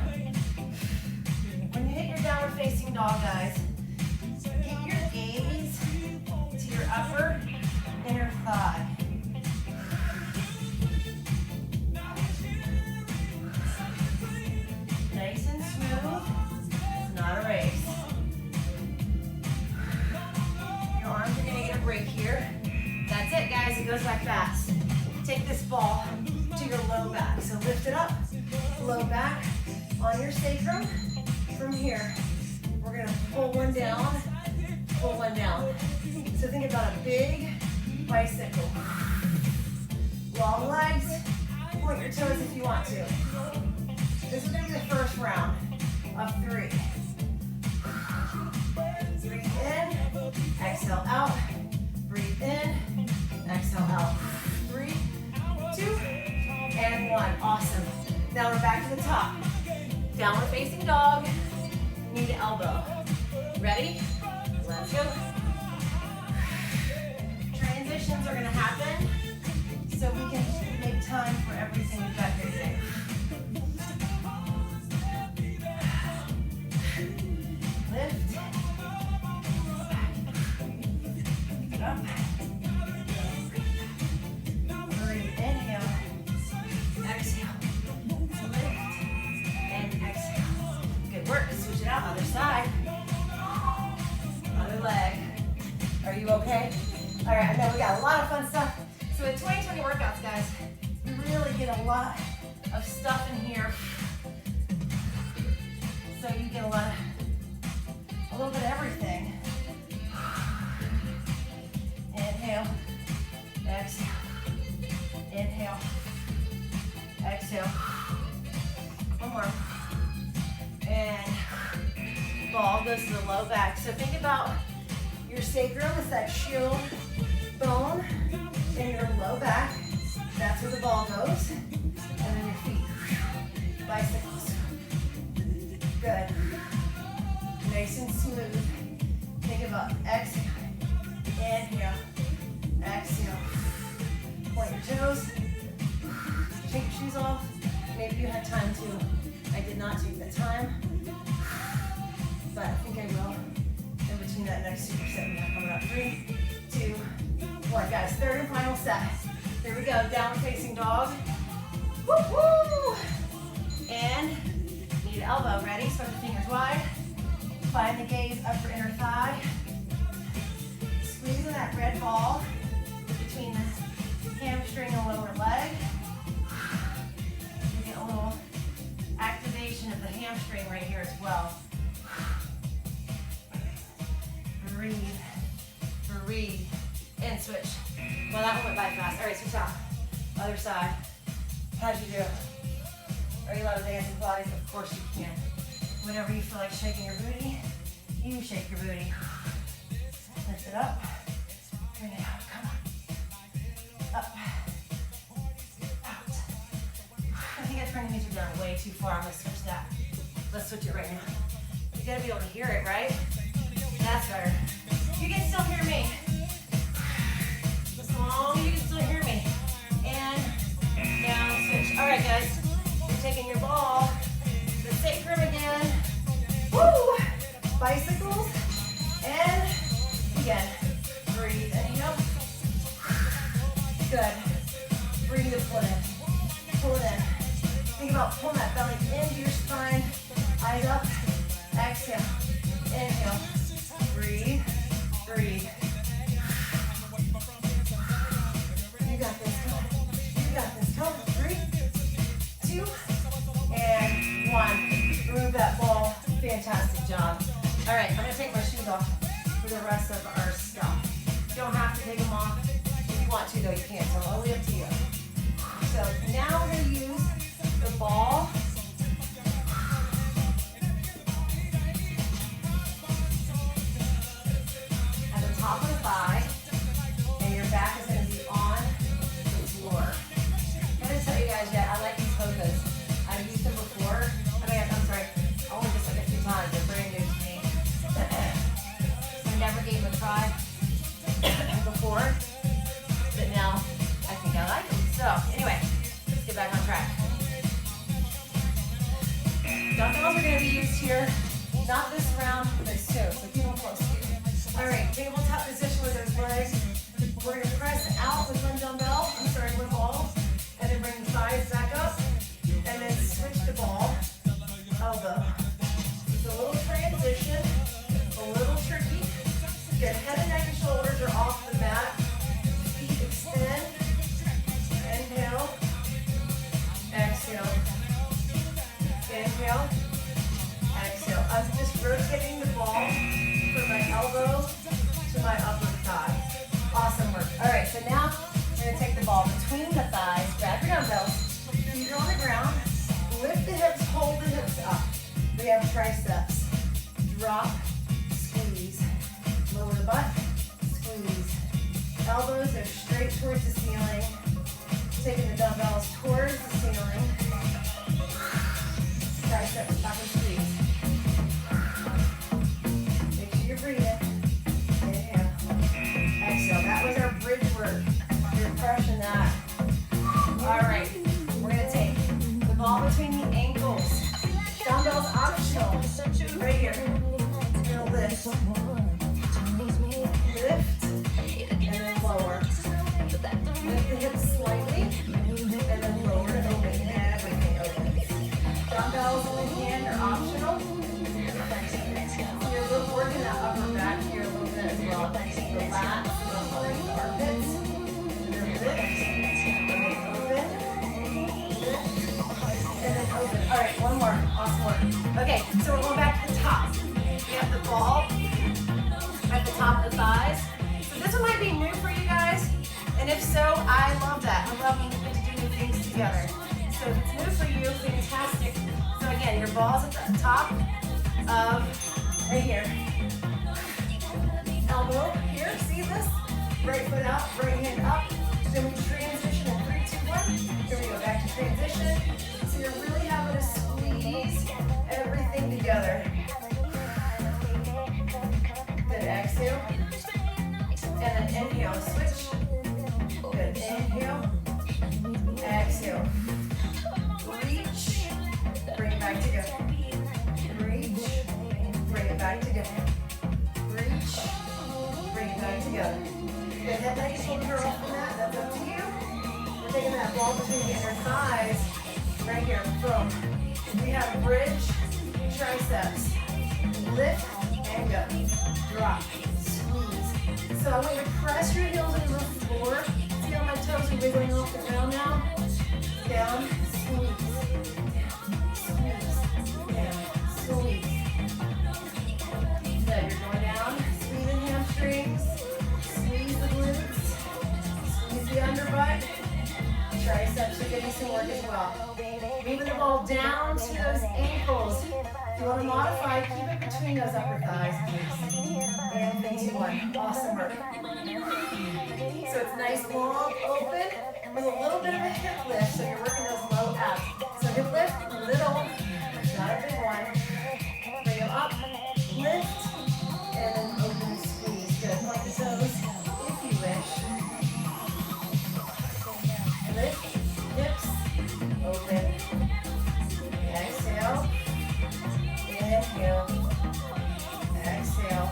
When you hit your downward facing dog, guys, get your gaze to your upper inner thigh. fast. Take this ball to your low back. So lift it up, low back on your sacrum. From here, we're gonna pull one down, pull one down. So think about a big bicycle. Long legs, point your toes if you want to. This is gonna be the first round of 3. Breathe in, exhale out. Breathe in, exhale out. 3, 2, and 1. Awesome. Now we're back to the top. Downward facing dog, knee to elbow. Ready? Let's go. Transitions are gonna happen so we can make time for everything we've got here today. Lift. Pick it up. Breathe. Inhale. Exhale. Lift. And exhale. Good work. Switch it out. Other side. Other leg. Are you okay? All right, I know we got a lot of fun stuff. So with 2020 workouts, guys, we really get a lot of stuff in here. So you get a little bit of everything. Inhale, exhale, inhale, exhale. One more. And ball goes to the low back. So think about your sacrum is that shield bone in your low back. That's where the ball goes. And then your feet. Bicycles. Good. Nice and smooth. Think about exhale. Inhale. Exhale. Point your toes. Take your shoes off. Maybe you had time to. I did not take the time. But I think I will in between that next superset we have coming up. 3, 2, 1. Guys, third and final set. Here we go. Downward facing dog. Woo woo! And knee to elbow. Ready? Spread the fingers wide. Find the gaze upper inner thigh. Squeezing that red ball between the hamstring and lower leg. You get a little activation of the hamstring right here as well. Breathe. Breathe. And switch. Well, that one went by fast. All right, switch out. Other side. How'd you do? Are you allowed to dance in Pilates? Of course you can. Whenever you feel like shaking your booty, you shake your booty. Lift it up. Bring it out. Come on. Up. Out. I think I turned the music down way too far. I'm going to switch that. Let's switch it right now. You got to be able to hear it, right? That's better. You can still hear me. As long as you can still hear me. And down, switch. All right, guys. You're taking your ball to the sacrum again. Woo! Bicycles. And again. Breathe. Inhale. Good. Breathe and pull it in. Pull it in. Think about pulling that belly into your spine. Eyes up. Exhale. Inhale. Breathe. Breathe. You got this. Come on. You got this. Come on. 3, 2, and 1. Move that ball. Fantastic job. All right, I'm going to take my shoes off for the rest of our stuff. You don't have to take them off. If you want to, though, you can. So only up to you. So now we're going to use the ball. At the top of the thigh, and your back is going to be on the floor. I'm going to tell you guys that I like these hokas. I've used them before. I'm sorry, only just like a few times. They're brand new to me. I never gave them a try before, but now I think I like them. So anyway, let's get back on track. Dumbbells are going to be used here, not this round, but soon. So keep them close to you. All right, tabletop position with those legs. We're going to press out with one dumbbell. I'm sorry, one ball, and then bring the thighs back up, and then switch the ball. Elbow. It's a little transition, a little tricky. Your head and neck and shoulders are off the mat. Feet extend, Inhale. Exhale. I'm just rotating the ball from my elbow to my upper thigh. Awesome work. All right, so now we're going to take the ball between the thighs, grab your dumbbells, feet are on the ground, lift the hips, hold the hips up. We have triceps. Drop, squeeze. Lower the butt, squeeze. Elbows are straight towards the ceiling. Taking the dumbbells towards the ceiling. Triceps, back and squeeze. Make sure you're breathing. Inhale. Exhale. That was our bridge work. You're crushing that. All right. We're going to take the ball between the ankles. Dumbbells optional. Right here. You're going to lift. Lift. And then lower. Lift the hips slightly. And then lower and open. Everything open. Dumbbells in the hand are optional. So you're working that upper back here a little bit as well. The lats, the armpits. And then lift. And then open. Lift. And then open. All right, one more. Awesome work. Okay, so we're going back to the top. We have the ball at the top of the thighs. So this one might be new for you guys. And if so, I love that. I love when we get to do new things together. So if it's new for you, fantastic. So again, your ball's at the top of right here. Elbow here, see this? Right foot out, right hand up. Then we transition in 3, 2, 1. Here we go, back to transition. So you're really having to squeeze everything together. Good, exhale. And then inhale, switch. Good, inhale. Exhale. Reach. Bring it back together. Reach. Bring it back together. Reach. Bring it back together. Good, head, legs, shoulder off from that. That's up to you. We're taking that ball between the inner thighs. Right here. Boom. We have bridge, triceps. Lift and go. Drop. Squeeze. So I want you to press your heels into the floor. See how my toes are wiggling off the ground now? Down, squeeze. Squeeze. Down, squeeze. Good, you're going down. Squeeze the hamstrings. Squeeze the glutes. Squeeze the underbutt. Triceps are getting some work as well. Moving the ball down to those ankles. If you want to modify, keep it between those upper thighs, please. And 3, 2, 1. Awesome work. So it's nice, long, open, with a little bit of a hip lift, so you're working those low abs. So hip lift, little, not a big one. Bring them up, lift, and then open and squeeze. Good, point the toes, if you wish. Lift, hips, open. Exhale. Inhale. Exhale.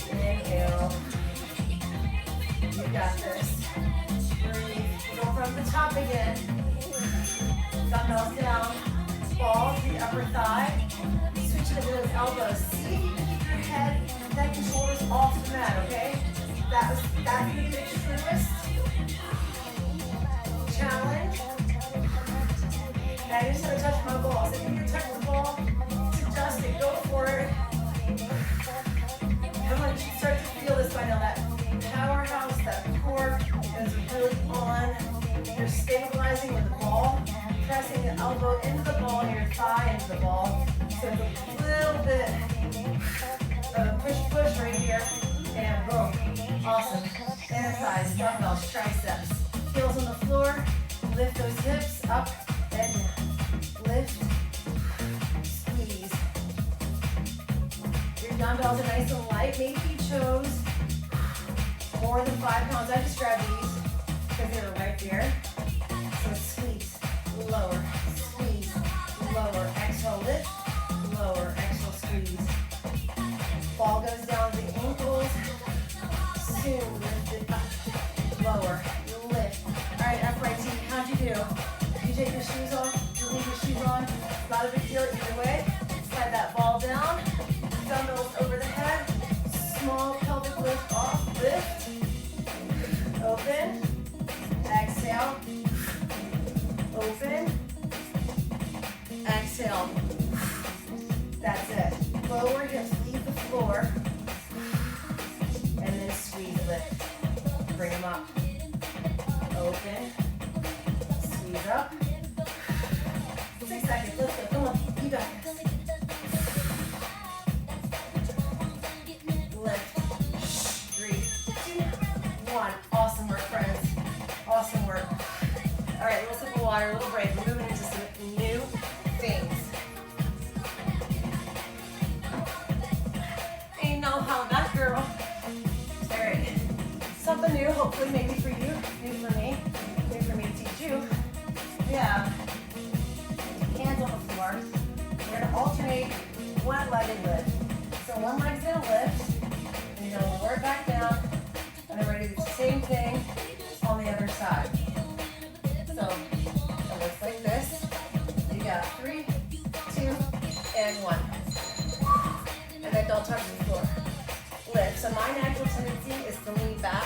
Inhale. You got this. Breathe. Go from the top again. Dumbbells down. Ball to the upper thigh. Switch it to those elbows. See if you can keep your head, neck, and shoulders off the mat, okay? That's going to be the truest challenge. Now you're just going to touch my ball. So if you touch the ball, suggest it. Go for it. Come on, you should start to feel this by now. That powerhouse, that core is really on. You're stabilizing with the ball, pressing the elbow into the ball, your thigh into the ball. So it's a little bit of a push right here, and boom. Awesome. Inner thighs, dumbbells, triceps. Heels on the floor. Lift those hips up and down. Lift. Squeeze. Your dumbbells are nice and light. Maybe you chose more than 5 pounds. I just grabbed these because they were right there. So squeeze, lower, squeeze, lower. Exhale, lift, lower. Exhale, squeeze. Ball goes down to the ankles. Soon lift it up, lower, lift. All right, FYT, how'd you do? You take your shoes off? You leave your shoes on? Not a big deal either way. Slide that ball down. Dumbbells over the head. Small pelvic lift off. Lift. Open. Exhale. Open. Exhale. in. Squeeze up. 6 seconds. Let's go. Come on. You got this. Lift. 3, 2, 1. Awesome work, friends. Awesome work. All right, little sip of water, a little break. We're moving into some new things. Ain't no how that, girl. All right. Something new, hopefully, maybe for you, new for me to teach you. Yeah. Hands on the floor. We're gonna alternate one-legged lift. So one leg's gonna lift, and you're gonna lower it back down, and then we're gonna do the same thing on the other side. So it looks like this. You got 3, 2, and 1. And then don't touch the floor. Lift. So my natural tendency is to lean back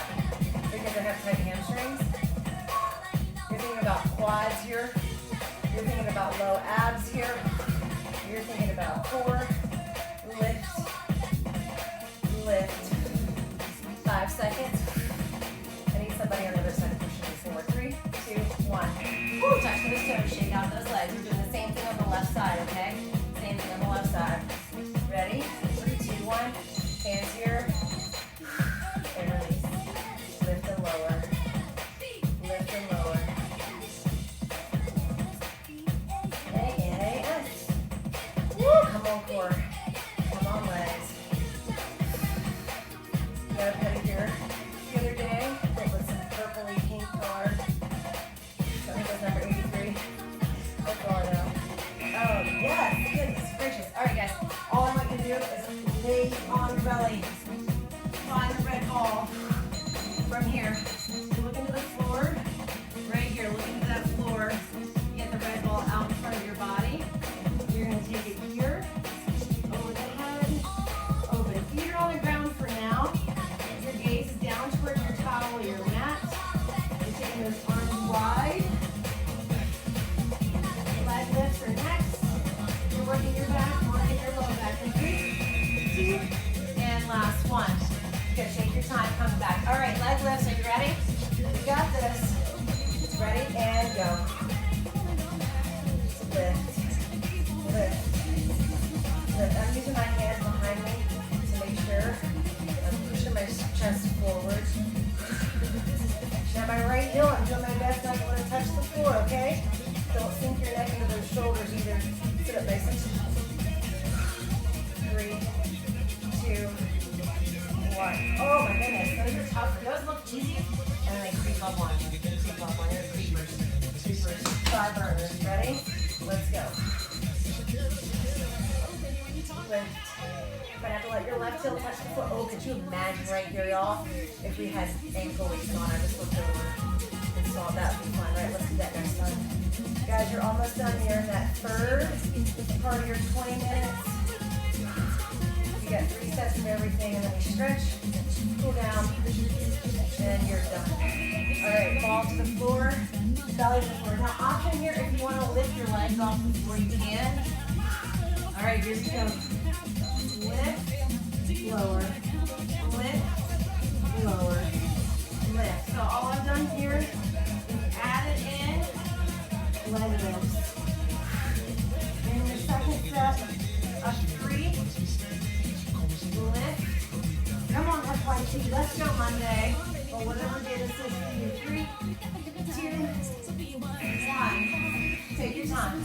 because I have tight hamstrings. You're thinking about quads here. You're thinking about low abs here. You're thinking about core. Lift. Lift. 5 seconds. I need somebody on the other side to push me some more. 3, 2, 1. Woo, touch those toes. Shake out those legs. We're doing the same thing on the left side, okay? Same thing on the left side. Ready? 3, 2, 1. Hands here. And release. Lift and lower. Lift and lower. A-N-A-S. Woo! Come on, core. Come on, legs. Got a pedicure the other day with some purpley pink color. So I think that's number 83. What color now? Oh, yes. Goodness gracious. All right, guys. All I want you to do is lay on your belly. Find the red ball from here. Look into the floor. Right here. Look into that floor. Get the red ball out in front of your body. You're going to take it here. Over the head. Over the feet are on the ground for now. Your gaze is down towards your towel or your mat. You're taking those arms wide. Leg lifts are next. You're working your back, working your low back. In 3, 2, and last one. Good, take your time, coming back. All right, leg lifts, are you ready? You got this. Ready, and go. Lift, lift, lift. I'm using my hands behind me to make sure I'm pushing my chest forward. Now my right heel, I'm doing my best not to let it touch the floor, okay? Don't sink your neck into those shoulders either. Sit up nice and 3, 2, 1. Oh my goodness, those are tough. Those look easy, and then they creep up on you. Creep up on your creepers. Creepers. 5 burners. Ready? Let's go. Lift. You might have to let your left heel touch the floor. Oh, could you imagine right here, y'all? If we had ankle weights on, I just looked over and saw that would be fun. Right, let's do that next time. Guys, you're almost done here in that third part of your 20 minutes. You got 3 sets of everything, and then we stretch, cool down, and you're done. All right, fall to the floor, belly to the floor. Now, option here, if you want to lift your legs off the floor, you can. All right, here we go. Lift, lower, lift, lower, lift. So all I've done here is added in leg lifts. In the second set of 3, lift. Come on, FYT, let's go Monday. Or whatever day this is for you. 3, 2, 1. Take your time.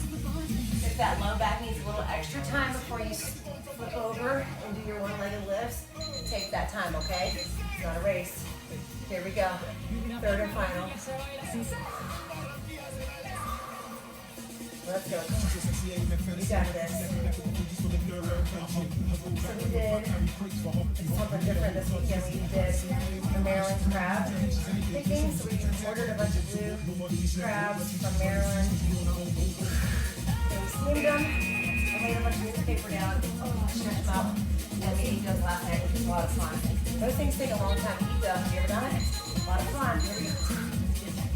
If that low back needs a little extra time before you flip over and do your one-legged lifts, take that time, okay? It's not a race. Here we go. Third and final. Let's go. You got this. So we did something different this weekend. We did the Maryland crab picking. So we ordered a bunch of blue crabs from Maryland. And we steamed them. I laid a bunch of newspaper down. Stretched them out. And we ate those last night, which was a lot of fun. Those things take a long time to eat though. Have you ever done it? A lot of fun. Here we go.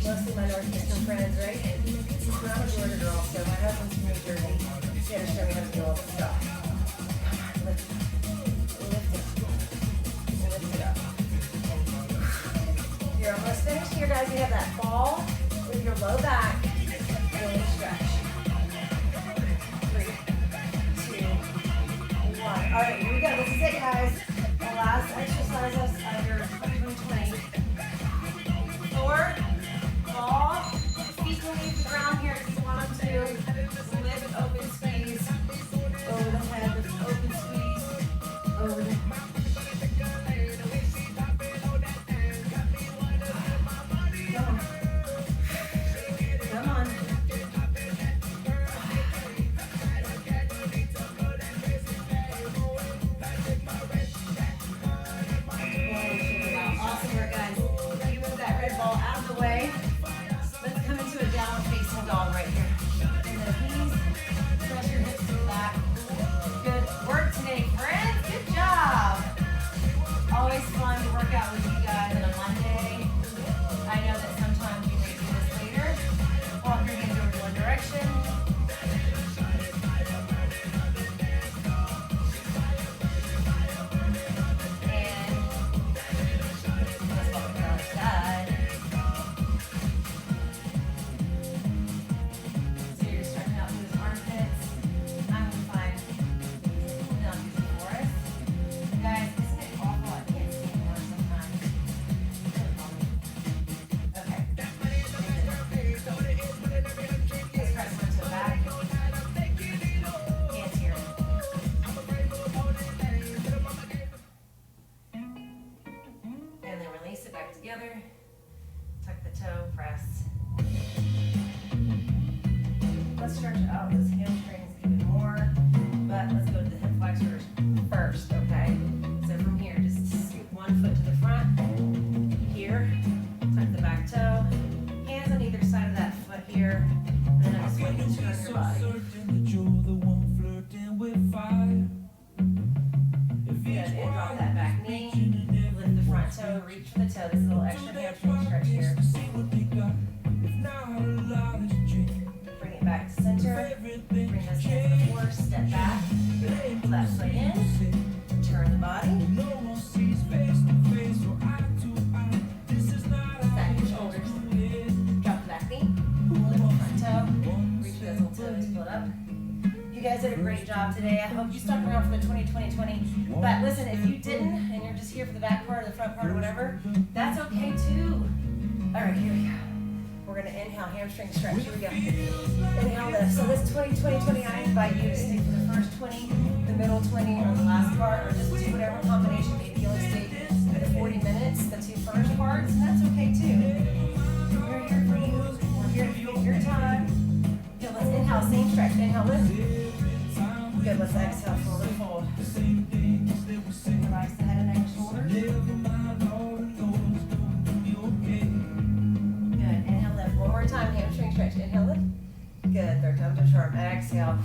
Mostly my Northeastern friends, right? I'm a Georgia girl, so my husband's from New Jersey. He had to show me how to do all this stuff. Come on, lift it. Lift it. Lift it up. You're almost finished here. here, guys, we have that ball with your low back. Really stretch. 3, 2, 1. All right, here we go. This is it, guys. The last exercise of your 2020. 4, ball. Feet can leave the ground here if you want them to. Lift, open, squeeze. Over the head, lift, open, squeeze. Over the together, tuck the toe, press. Let's stretch out those hamstrings even more, but let's go to the hip flexors first, okay? So from here, just scoot one foot to the front, here, tuck the back toe, hands on either side of that foot here, and then I just want you to turn your body. Good, and drop that back knee, lift the front toe, reach for the toe, this little extra hamstring stretch here. Bring it back to center, bring those hands to the floor, step back, left foot in, turn the body. Stack your shoulders, drop the back knee, lift the front toe, reach for those little toes, pull it up. You guys did a great job today. I hope you stuck around for the 2020. But listen, if you didn't, and you're just here for the back part or the front part or whatever, that's okay too. All right, here we go. We're gonna inhale, hamstring stretch. Here we go. Inhale, lift. So this 20, I invite you to stick for the first 20, the middle 20, or the last part, or just do whatever combination. Maybe you'll stay for the 40 minutes, the 2 first parts, and that's okay too. We're here for you. We're here to take your time. Good, let's inhale, same stretch. Inhale, lift. Good, let's exhale, forward fold. Relax the head and neck, shoulders. Good, inhale, lift. One more time, hamstring stretch. Inhale, lift. Good, third time to charm. Exhale.